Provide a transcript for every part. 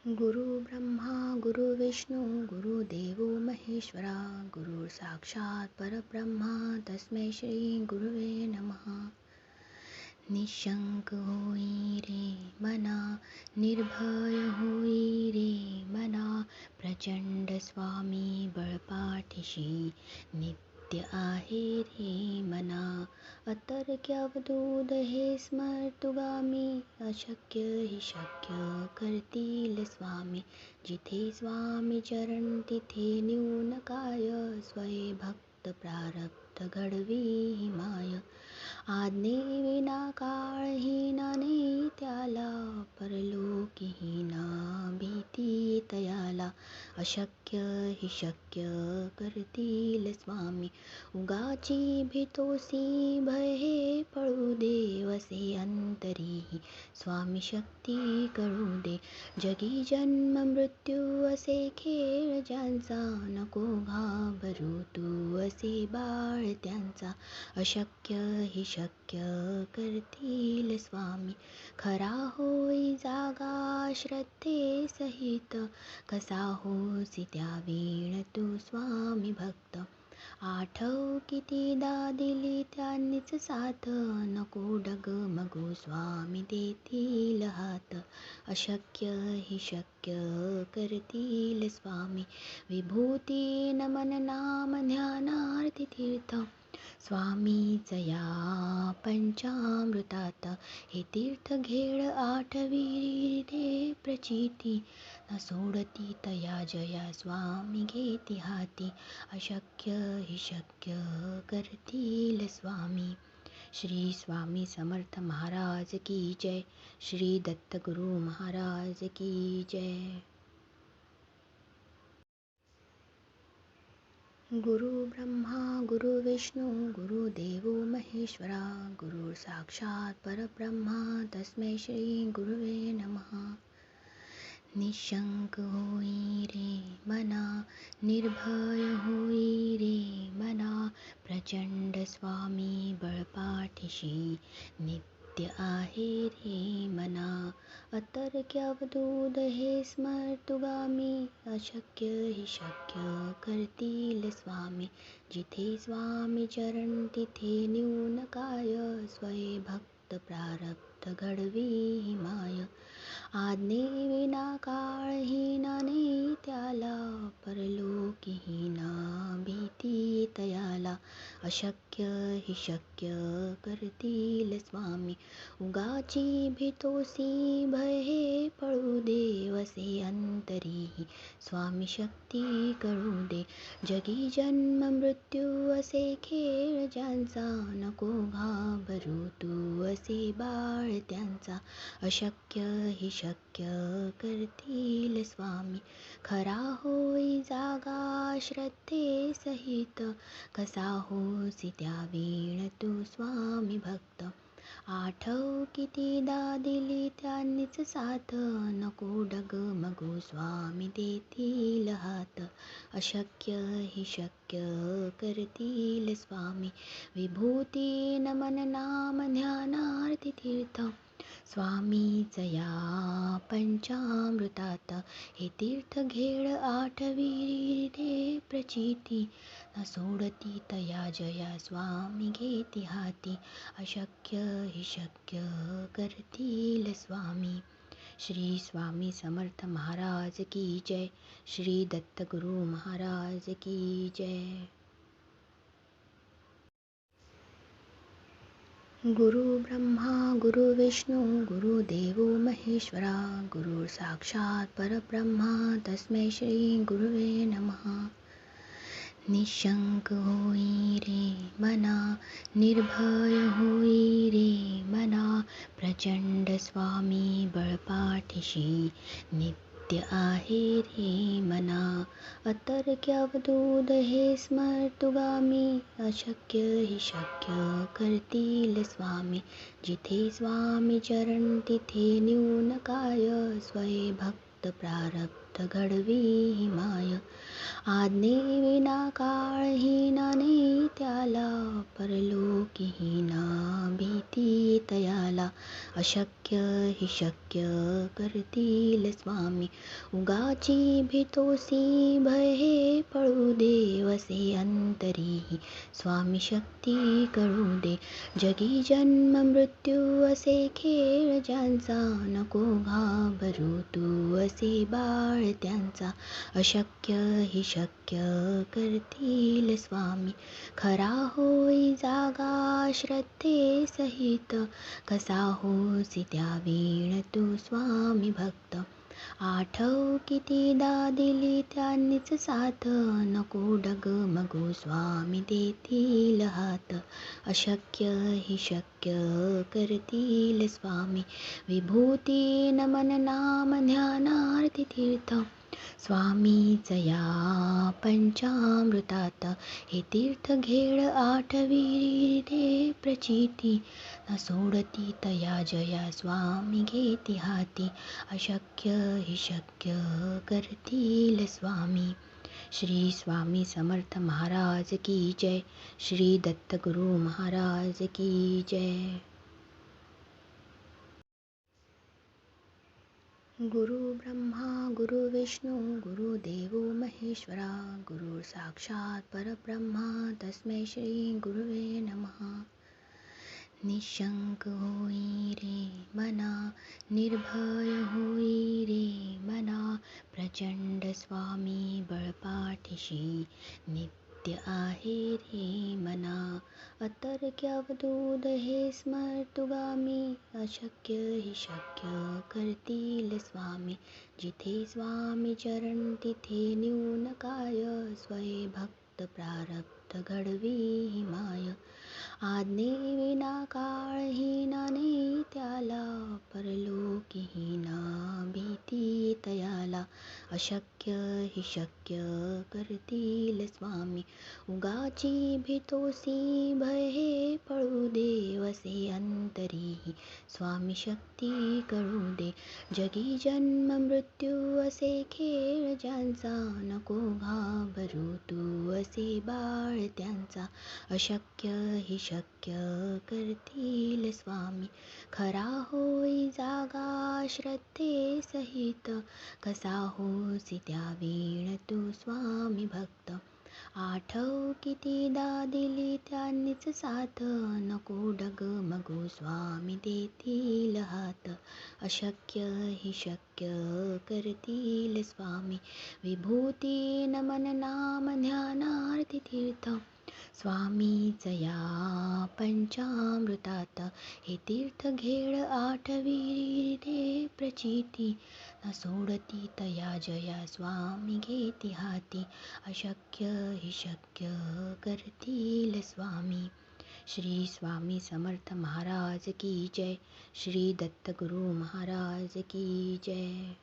गुरु ब्रह्मा गुरु विष्णू गुरुदेवो महेश्वरा गुरु साक्षात परब्रह्मा तस्मै श्री गुरुवे नमः. निशंक होई रे मना, निर्भय होई रे मना, प्रचंड स्वामी बळपाठीशी नित्य आहे रे मना. अतर्क्य अवधूत हे स्मर्तुगामी, अशक्य हि शक्य करतील स्वामी. जिथे स्वामी चरण तिथे न्यून काय, स्वये भक्त प्रारब्ध घडवी ही माय. आज्ञेविना काळहीना नेई त्याला, परलोकीहीना भीती तयाला. अशक्य हि शक्य करतील स्वामी. उगाची भीतोसी भय हे पळू दे, वसे अंतरी स्वामी शक्ती कळू दे. जगी जन्म मृत्यू असे खेळ ज्यांचा, नको घाबरू तू असे बाळ त्यांचा. अशक्य हि शक्य करतील स्वामी. खरा होई जागा श्रद्धे सहित, कसा होसी त्या वीण तू स्वामी भक्त. आठव कितीदा दिली त्यांनीच साथ, नको डगमगू स्वामी देतील हात. अशक्य हि शक्य करतील स्वामी. विभूती नमन नाम ध्यानार्थ तीर्थ, स्वामीच या पंचामृतात. हे तीर्थ घेड आठविरी रे प्रचिती, न सोडती तया जया स्वामी घेती हाती. अशक्य हि शक्य करतील स्वामी. श्री स्वामी समर्थ महाराज की जय. श्री दत्त गुरु महाराज की जय. गुरु ब्रह्मा गुरु विष्णू गुरुदेवो महेश्वरा गुरु साक्षात परब्रह्मा तस्मै श्री गुरुवे नमः. निशंक होई रे मना, निर्भय होई रे मना, प्रचंड स्वामी बळपाठीशी नित्य आहे रे मना. अतर्क्य अवधूत हे स्मर्तुगामी, अशक्य हि शक्य करतील स्वामी. जिथे स्वामी चरण तिथे न्यून काय, स्वये भक्त प्रारब्ध घडवी ही माय. आज्ञेविना काळहीना नेई त्याला, परलोकीहीना भीती तयाला. अशक्य हि शक्य करतील स्वामी. उगाची भीतोसी भय हे पळू दे, वसे अंतरी स्वामी शक्ती कळू दे. जगी जन्म मृत्यू असे खेळ ज्यांचा, नको घाबरू तू असे बाळ त्यांचा. अशक्य हि शक्य करतील स्वामी. खरा होई जागा श्रद्धे सहित, कसा होसी त्या वीण तू स्वामी भक्त. आठव कितीदा दिली त्यांनीच साथ, नको डगमगू स्वामी देतील हात. अशक्य हि शक्य करतील स्वामी. विभूती नमन नाम ध्यानार्थ तीर्थ, स्वामीच या पंचामृतात. हे तीर्थ घेड आठविरी रे प्रचिती, न सोडती तया जया स्वामी घेती हाती. अशक्य हि शक्य करतील स्वामी. श्री स्वामी समर्थ महाराज की जय. श्री दत्त गुरु महाराज की जय. गुरु ब्रह्मा गुरु विष्णू गुरुदेवो महेश्वरा गुरु साक्षात परब्रह्मा तस्मै श्री गुरुवे नमः. निशंक होई रे मना, निर्भय होई रे मना, प्रचंड स्वामी बळपाठीशी नित्य आहे रे मना. अतर्क्य अवधूत हे स्मर्तुगामी, अशक्य हि शक्य करतील स्वामी. जिथे स्वामी चरण तिथे न्यून काय, स्वये भक्त प्रारब्ध प्रारब्ध घडवी माय. आज्ञेविना काळहीना नाही त्याला, परलोकीहीना भीती तयाला. अशक्य हि शक्य करतील स्वामी, उगाची भीतोसी भय हे पळू दे. वसे अंतरी स्वामी शक्ती कळू दे. जगी जन्म मृत्यू असे खेळ ज्यांचा, नको घाबरू तू असे बाळ त्यांचा. अशक्य हि शक्य करतील स्वामी, खरा होई जागा श्रद्धे सहित. कसा होसी त्या वीण तू स्वामी भक्त, आठव कितीदा दिली त्यांनीच साथ. नको डगमगू स्वामी देतील हात. अशक्य हि शक्य करतील स्वामी, विभूती नमन नाम ध्यानार्थ तीर्थ. स्वामीच या पंचामृतात हे तीर्थ घेड आठविरी रे प्रचिती. न सोडती तया जया स्वामी घेती हाती. अशक्य हि शक्य करतील स्वामी. श्री स्वामी समर्थ महाराज की जय. श्री दत्तगुरु महाराज की जय. गुरु ब्रह्मा गुरु विष्णू गुरुदेवो महेश्वरा, गुरु साक्षात परब्रह्मा तस्मै श्री गुरुवे नमः. निशंक होई रे मना, निर्भय होई रे मना. प्रचंड स्वामी बळपाठीशी नित्य आहे रे मना. अतर्क्य अवधूत हे स्मर्तुगामी, अशक्य हि शक्य करतील स्वामी. जिथे स्वामी चरण तिथे न्यून काय, स्वये भक्त प्रारब्ध घडवी माय. आज्ञेविना काळहीना नाही त्याला, परलोकीहीना भीती तयाला. अशक्य हि शक्य करतील स्वामी, उगाची भीतोसी भय हे पळू दे. वसे अंतरी स्वामी शक्ती कळू दे. जगी जन्म मृत्यू असे खेळ ज्यांचा, नको घाबरू तू असे बाळ त्यांचा. अशक्य हि शक्य करतील स्वामी, खरा होई जागा श्रद्धे सहित. कसा होसी त्या वीण तू स्वामी भक्त, आठव कितीदा दिली त्यांनीच साथ. नको डगमगू स्वामी देतील हात. अशक्य हि शक्य करतील स्वामी, विभूती नमन नाम ध्यानार्थ तीर्थ. स्वामीच या पंचामृतात हे तीर्थ घेड आठविरी रे प्रचिती. न सोडती तया जया स्वामी घेती हाती. अशक्य हि शक्य करतील स्वामी. श्री स्वामी समर्थ महाराज की जय. श्री दत्तगुरु महाराज की जय.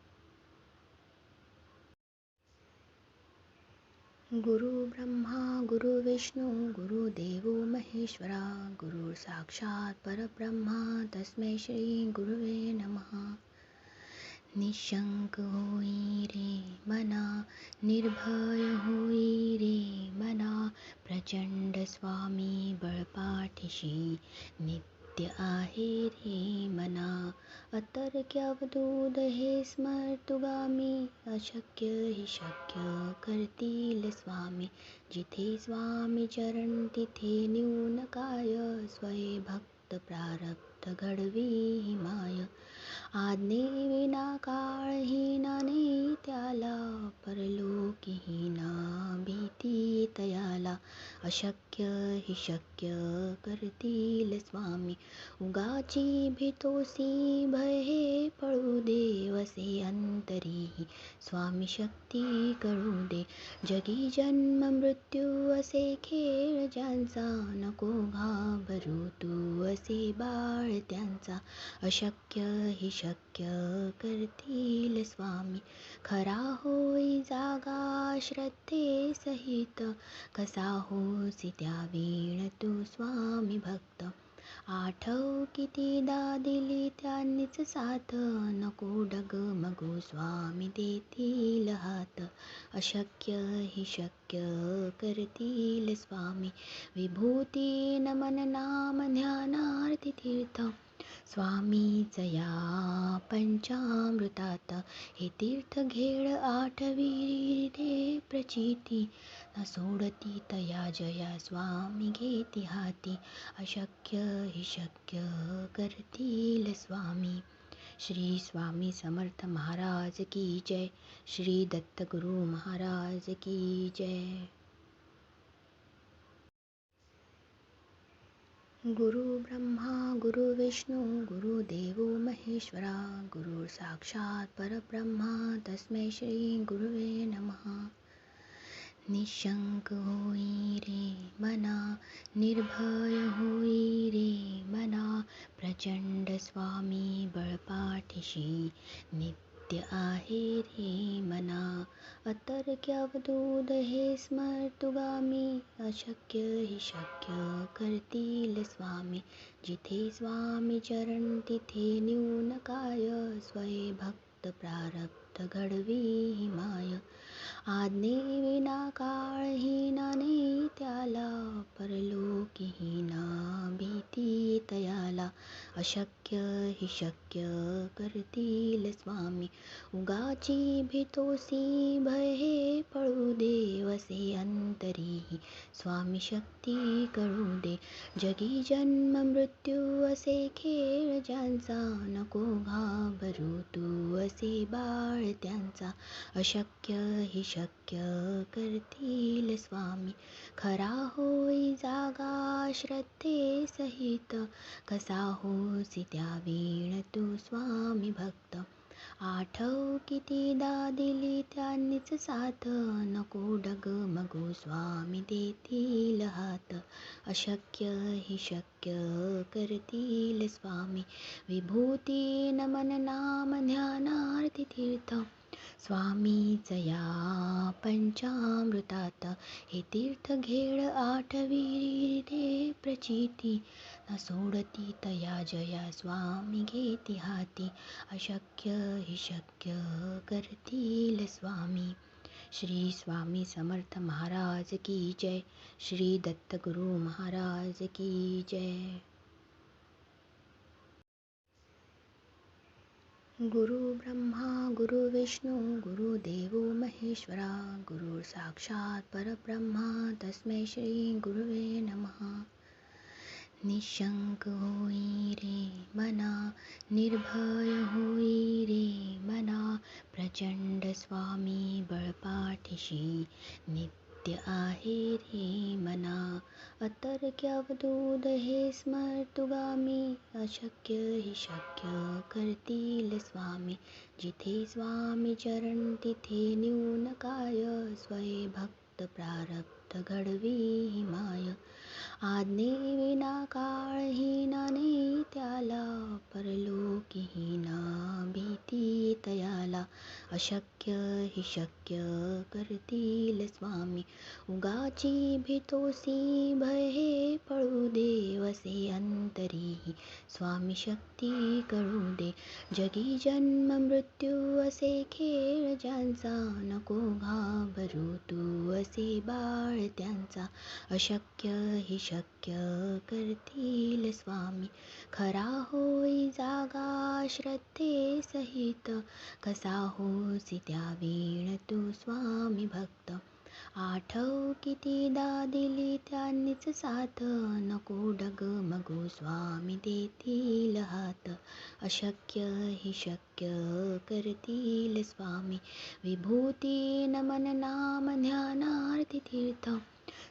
गुरु ब्रह्मा गुरु विष्णू गुरुदेवो महेश्वरा, गुरु साक्षात परब्रह्मा तस्मै श्री गुरुवे नमः. निशंक होई रे मना, निर्भय होई रे मना. प्रचंड स्वामी बळपाठीशी नित्य आहे रे मना. अतर्क्य अवधूत हे स्मर्तुगामी, अशक्य हि शक्य करतील स्वामी. जिथे स्वामी चरण तिथे न्यून काय, स्वये भक्त प्रारब्ध घडवी माय. आज्ञेविना काळहीना नाही त्याला, परलोकीहीना भीती तयाला. अशक्य हि शक्य करतील स्वामी, उगाची भीतोसी भय हे पळू दे. वसे अंतरी स्वामी शक्ती कळू दे. जगी जन्म मृत्यू असे खेळ ज्यांचा, नको घाबरू तू असे बाळ त्यांचा. अशक्य हि शक्य करतील स्वामी, खरा होई जागा श्रद्धे सहित. कसा होसी त्या वीण तू स्वामी भक्त, आठव कितीदा दिली त्यांनीच साथ, नको डगमगू स्वामी देतील हात. अशक्य ही शक्य करतील स्वामी, विभूती नमन नाम ध्यानार्थ तीर्थ. स्वामीच या पंचामृतात, हे तीर्थ घेड आठविरी रे प्रचिती. न सोडती तया जया स्वामी घेती हाती, अशक्य ही शक्य करतील स्वामी. श्री स्वामी समर्थ महाराज की जय. श्री दत्त गुरु महाराज की जय. गुरु ब्रह्मा गुरु विष्णू गुरुदेवो महेश्वरा, गुरु साक्षात परब्रह्मा तस्मै श्री गुरुवे नमः. निशंक होई रे मना, निर्भय होई रे मना, प्रचंड स्वामी बळपाठीशी नित्य आहे रे मना. अतर्क्य अवधूत हे स्मर्तुगामी, अशक्य ही शक्य करतील स्वामी. जिथे स्वामी चरण तिथे न्यून काय, स्वये भक्त प्रारब्ध घडवी माय. आज्ञेविना काळहीना नाही त्याला, परलोकीहीना भीती तयाला. अशक्य ही शक्य करतील स्वामी, उगाची भीतोसी भय हे पळू दे. वसे अंतरी स्वामी शक्ती कळू दे, जगी जन्म मृत्यू असे खेळ ज्यांचा. नको घाबरू तू असे बाळ त्यांचा, अशक्य ही शक्य करतील स्वामी. खरा होई जागा श्रद्धे सहित, कसा होसी त्या वीण तू स्वामी भक्त. आठव कितीदा दिली त्यांनीच साथ, नको डगमगू स्वामी देतील हात. अशक्य ही शक्य करतील स्वामी, विभूती नमन नाम ध्यानार्थ तीर्थ. स्वामीच या पंचामृतात, हे तीर्थ घेड आठविरी रे प्रचिती. न सोडती तया जया स्वामी घेती हाती, अशक्य ही शक्य करतील स्वामी. श्री स्वामी समर्थ महाराज की जय. श्री दत्त गुरु महाराज की जय. गुरु ब्रह्मा गुरु विष्णू गुरुदेवो महेश्वरा, गुरु साक्षात परब्रह्मा तस्मै श्री गुरुवे नमः. निशंक होई रे मना, निर्भय होई रे मना, प्रचंड स्वामी बळपाठीशी नित्य आहे रे मना. अतर्क्य अवधूत हे स्मर्तुगामी, अशक्य ही शक्य करतील स्वामी. जिथे स्वामी चरण तिथे न्यून काय, स्वये भक्त प्रारब्ध घडवी माय. आज्ञेविना काळहीना नाही त्याला, परलोकीहीना भीती तयाला. अशक्य ही शक्य करतील स्वामी, उगाची भीतोसी भय हे पळू दे. वसे अंतरी स्वामी शक्ती कळू दे, जगी जन्म मृत्यू असे खेळ ज्यांचा. नको घाबरू तू असे बाळ त्यांचा, अशक्य ही शक्य करतील स्वामी. खरा होई जागा श्रद्धे सहित, कसा होसी त्या वीण तू स्वामी भक्त. आठव कितीदा दिली त्यांनीच साथ, नको डगमगू स्वामी देतील हात. अशक्य ही शक्य करतील स्वामी, विभूती नमन नाम ध्यानार्थ तीर्थ.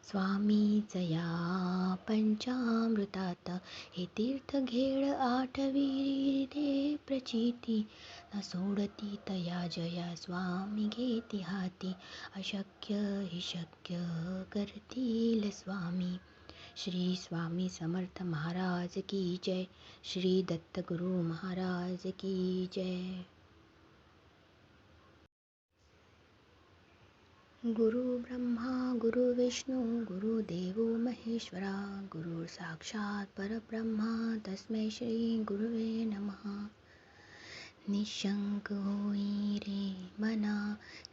स्वामीच या पंचामृतात, हे तीर्थ घेड आठविरी रे प्रचिती. न सोडती तया जया स्वामी घेती हाती, अशक्य ही शक्य करतील स्वामी. श्री स्वामी समर्थ महाराज की जय. श्री दत्त गुरु महाराज की जय. गुरु ब्रह्मा गुरु विष्णू गुरुदेव महेश्वरा गुरु साक्षात परब्रह्मा तस्मै श्री गुरुवे नमः. निशंक होई रे मना,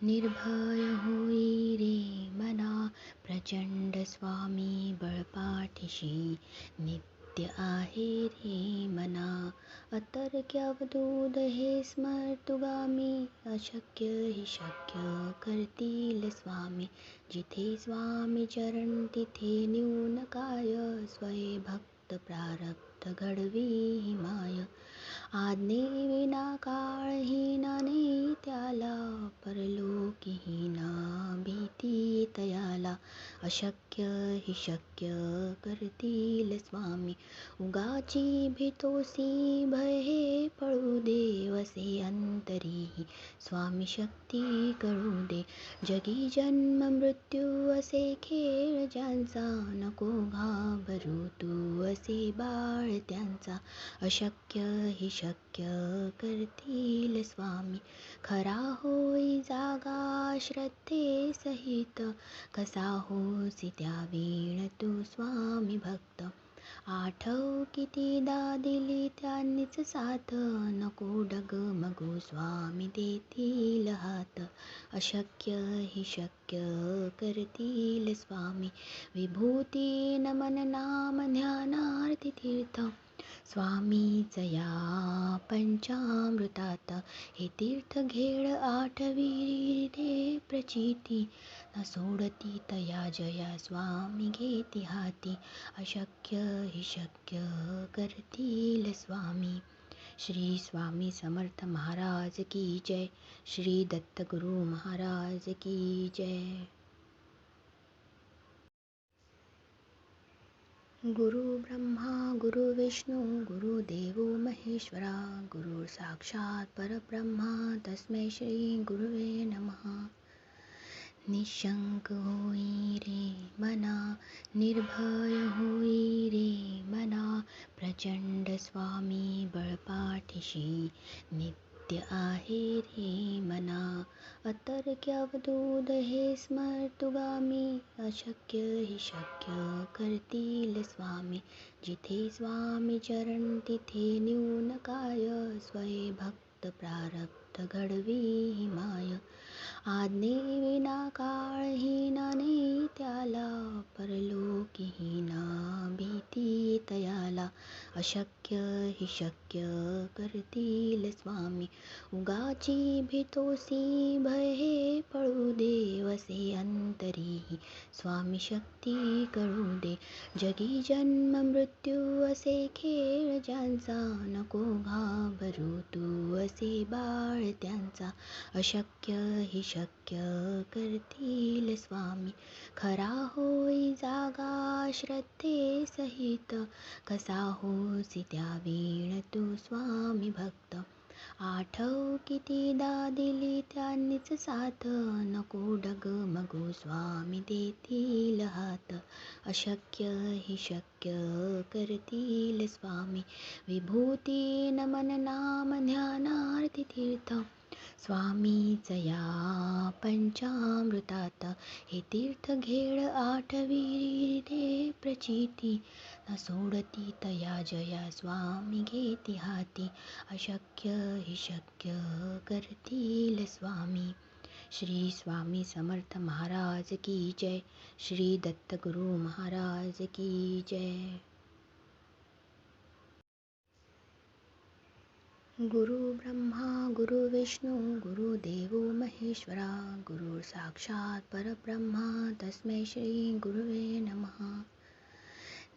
निर्भय होई रे मना, प्रचंड स्वामी बळपाठीशी नित्य आहे रे मना. अतर्क्य अवधूत हे स्मर्तुगामी, अशक्य हि शक्य करतील स्वामी. जिथे स्वामी चरण तिथे न्यून काय, स्वये भक्त प्रारब्ध घडवी माय. आज्ञेविना काळहीना नाही त्याला, परलोकीहीना भीती तयाला. अशक्य हि शक्य करतील स्वामी. उगाची भीतोसी भय हे पळू दे, वसे अंतरी स्वामी शक्ती कळू दे. जगी जन्म मृत्यू असे खेळ ज्यांचा, नको घाबरू तू असे बाळ त्यांचा. अशक्य हि शक्य करतील स्वामी. खरा होई जागा श्रद्धे सहित, कसा होसी त्या वीण तू स्वामी भक्त. आठव कितीदा दिली त्यांनीच साथ, नको डगमगू स्वामी देतील हात. अशक्य हि शक्य करतील स्वामी. विभूती नमन नाम ध्यानार्थ तीर्थ, स्वामीच या पंचामृतात. हे तीर्थ घेड आठवी रे प्रचिती, न सोडती तया जया स्वामी घेती हाती. अशक्य हि शक्य करतील स्वामी. श्री स्वामी समर्थ महाराज की जय. श्री दत्तगुरु महाराज की जय. गुरु ब्रह्मा गुरु विष्णू गुरुदेव महेश्वरा गुरु साक्षात परब्रह्मा तस्मै श्री गुरुवे नमः. निशंक होई रे मना, निर्भय होई रे मना, प्रचंड स्वामी बळपाठीशी नित्य आहे रे मना. अतर्क्य अवधूत हे स्मर्तुगामी, अशक्य हि शक्य करतील स्वामी. जिथे स्वामी चरण तिथे न्यून काय, स्वये भक्त प्रारब्ध घडवी माय. आज्ञेविना काळहीना नाही त्याला, परलोकीहीना भीती तयाला. अशक्य हि शक्य करतील स्वामी. उगाची भीतोसी भय हे पळू दे, वसे अंतरी स्वामी शक्ती कळू दे. जगी जन्म मृत्यू असे खेळ ज्यांचा, नको घाबरू तू असे बाळ त्यांचा. अशक्य हि शक्य करतील स्वामी. खरा होई जागा श्रद्धे सहित, कसा होसी त्या वीण तू स्वामी भक्त. आठव कितीदा दिली त्यांनीच साथ, नको डगमगू स्वामी देतील हात. अशक्य हि शक्य करतील स्वामी. विभूती नमन नाम ध्यानार्थ तीर्थ, स्वामीच या पंचामृतात. हे तीर्थ घेड आठवी रे प्रचिती, न सोडती तया जया स्वामी घेती हाती. अशक्य हि शक्य करतील स्वामी. श्री स्वामी समर्थ महाराज की जय. श्री दत्तगुरु महाराज की जय. गुरु ब्रह्मा गुरु विष्णू गुरुदेव महेश्वरा गुरु साक्षात परब्रह्मा तस्मै श्री गुरुवे नमः.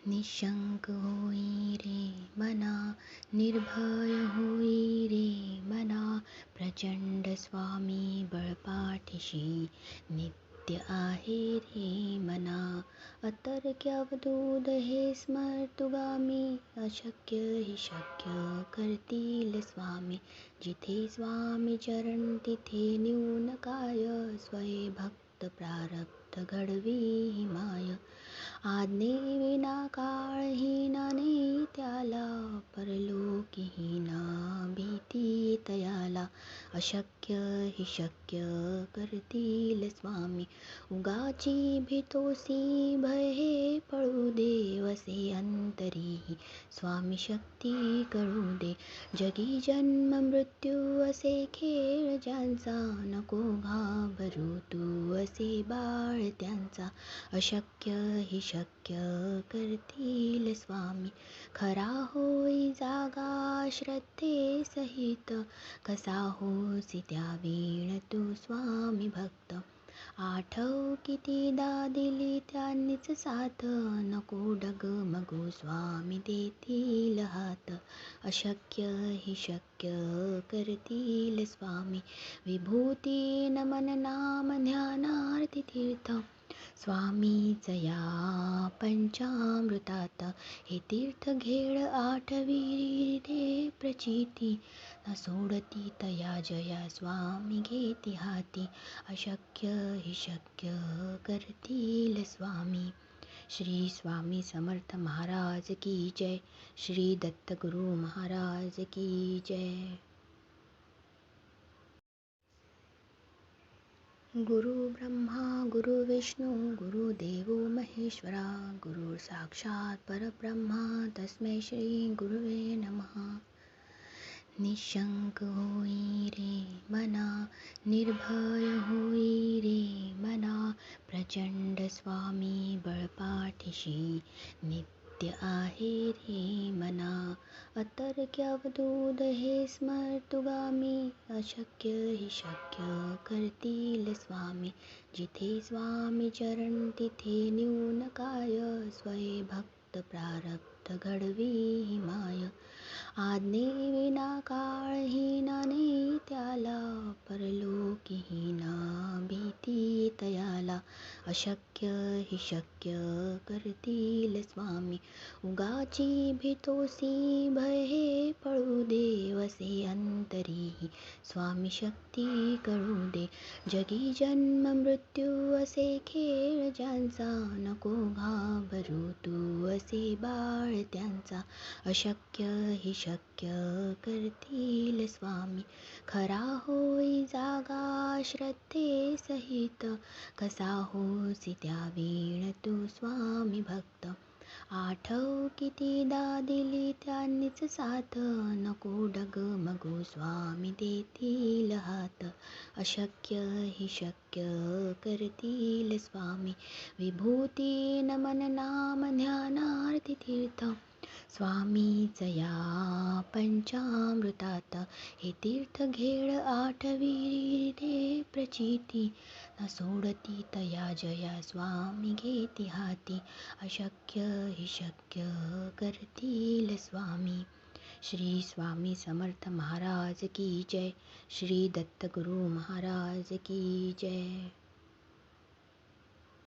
निशंक होई रे मना, निर्भय होई रे मना, प्रचंड स्वामी बळपाठीशी नित्य आहे रे मना. अतर्क्य अवधूत हे स्मर्तुगामी, अशक्य हि शक्य करतील स्वामी. जिथे स्वामी चरण तिथे न्यून काय, स्वये भक्त प्रारब्ध घडवी माय. आज्ञेविना काळहीन नाही त्याला, परलोकीहीना भीती तयाला. अशक्य हि शक्य करतील स्वामी, उगाची भीतोसी भय हे पळू दे. वसे अंतरी स्वामी शक्ती कळू दे, जगी जन्म मृत्यू असे खेळ ज्यांचा, नको घाबरू तू असे बाळ त्यांचा. अशक्य हि शक्य करतील स्वामी, खरा होई जागा श्रद्धे सहित. कसा होसी त्या वीण तू स्वामी भक्त, आठव कितीदा दिली त्यांनीच साथ. नको डगमगू स्वामी देतील हात, अशक्य हि शक्य करतील स्वामी. विभूती नमन नाम ध्यानार्थ तीर्थ, स्वामीच या पंचामृतात. हे तीर्थ घेड आठविरी रे प्रचिती, न सोडती तया जया स्वामी घेती हाती. अशक्य हि शक्य करतील स्वामी. श्री स्वामी समर्थ महाराज की जय. श्री दत्तगुरु महाराज की जय. गुरु ब्रह्मा गुरु विष्णू गुरुदेवो महेश्वरा, गुरु साक्षात परब्रह्मा तस्मै श्री गुरुवे नमः. निशंक होई रे मना, निर्भय होई रे मना. प्रचंड स्वामी बळपाठीशी नित्य आहे रे मना. अतर्क्य अवधूत हे स्मर्तुगामी, अशक्य हि शक्य करतील स्वामी. जिथे स्वामी चरण तिथे न्यून काय, स्वये भक्त प्रारब्ध घडवी माय. आज्ञेविना काळहीन नाही त्याला, परलोकीहीना भीती तयाला. अशक्य हि शक्य करतील स्वामी, उगाची भीतोसी भय हे पळू दे. वसे अंतरी स्वामी शक्ती कळू दे, जगी जन्म मृत्यू असे खेळ ज्यांचा, नको घाबरू तू असे बाळ त्यांचा. अशक्य हि शक्य करतील स्वामी, खरा होई जागा श्रद्धे सहित. कसा होसी त्या वीण तू स्वामी भक्त, आठव कितीदा दिली त्यांनीच साथ. नको डगमगू स्वामी देतील हात, अशक्य हि शक्य करतील स्वामी. विभूती नमन नाम ध्यानार्थ तीर्थ, स्वामीच या पंचामृतात. हे तीर्थ घेड आठविरी रे प्रचिती, न सोडती तया जया स्वामी घेती हाती. अशक्य हि शक्य करतील स्वामी. श्री स्वामी समर्थ महाराज की जय. श्री दत्तगुरु महाराज की जय.